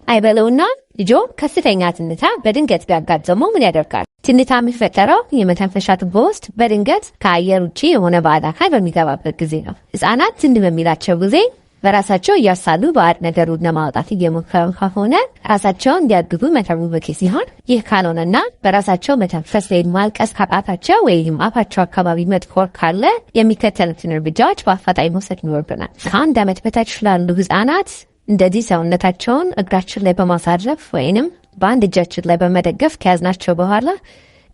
አይበለውና ልጆ ከፍተኛ ትንታ በድንገት ቢያጋጥመው ምን ያደርጋል? ትንታ የሚፈጠረው የመተንፈሻ ቱቦ ውስጥ በድንገት ከአየር ውጪ የሆነ ባዕድ አካል በሚገባበት ጊዜ ነው። ህጻናት ዝም በሚላቸው ጊዜ በራሳቸው እያሳሉ ባዕድ ነገሩን ለማውጣት እየሞከሩ ከሆነ ራሳቸውን እንዲያግቡ መተሩ በቂ ሲሆን፣ ይህ ካልሆነና በራሳቸው መተንፈስ ላይ ማልቀስ ካቃታቸው ወይም አፋቸው አካባቢ መጥቆር ካለ የሚከተሉትን እርምጃዎች በአፋጣኝ መውሰድ ይኖርብናል። ከ1 ዓመት በታች ላሉ ህጻናት እንደዚህ ሰውነታቸውን እግራችን ላይ በማሳረፍ ወይንም በአንድ እጃችን ላይ በመደገፍ ከያዝናቸው በኋላ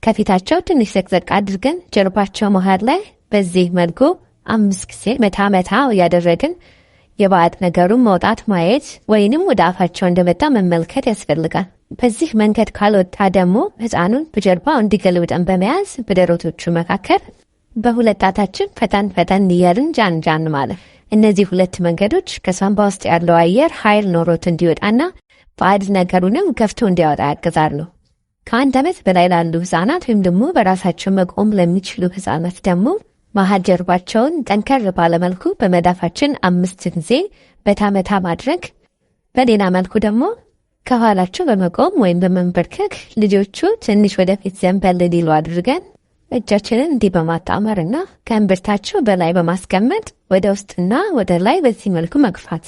ከፊታቸው ትንሽ ዘቅዘቅ አድርገን ጀርባቸው መሃል ላይ በዚህ መልኩ 5 ጊዜ መታ ያደረግን የባዕድ ነገሩን መውጣት ማየት ወይንም ወደ አፋቸው እንደመጣ መመልከት ያስፈልጋል። በዚህ መንገድ ካልወጣ ደግሞ ህፃኑን በጀርባው እንዲገልብጠን በመያዝ በደረቶቹ መካከል በሁለት ጣታችን ፈጠን እያልን ጃን ማለት። እነዚህ 2 መንገዶች ከሳንባ ውስጥ ያለው አየር ኃይል ኖሮት እንዲወጣና ባዕድ ነገሩንም ገፍቶ እንዲያወጣ ያግዛሉ። ከ1 ዓመት በላይ ላሉ ህፃናት ወይም ደግሞ በራሳቸው መቆም ለሚችሉ ህፃናት ደግሞ መሀል ጀርባቸውን ጠንከር ባለመልኩ በመዳፋችን 5 ጊዜ በታመታ ማድረግ፣ በሌላ መልኩ ደግሞ ከኋላቸው በመቆም ወይም በመንበርከክ ልጆቹ ትንሽ ወደፊት ዘንበል ሊሉ አድርገን እጃችንን እንዲህ በማጣመርና ከእምብርታቸው በላይ በማስቀመጥ ወደ ውስጥና ወደ ላይ በዚህ መልኩ መግፋት።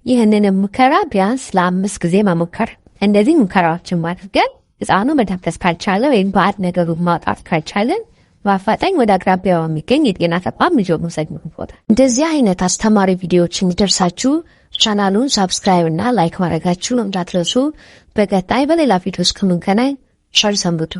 ይህንን ሙከራ ቢያንስ ለ5 ጊዜ መሞከር። እንደዚህ ሙከራዎችን ማድረግን ህፃኑ መተንፈስ ካልቻለ ወይም ባዕድ ነገሩን ማውጣት ካልቻለን በአፋጣኝ ወደ አቅራቢያው የሚገኝ የጤና ተቋም ልጆ መውሰድ ይኖርበታል። እንደዚህ አይነት አስተማሪ ቪዲዮዎች እንዲደርሳችሁ ቻናሉን ሰብስክራይብ እና ላይክ ማድረጋችሁ እንዳትረሱ። በቀጣይ በሌላ ቪዲዮ እስክንገናኝ ቸር ሰንብቱ።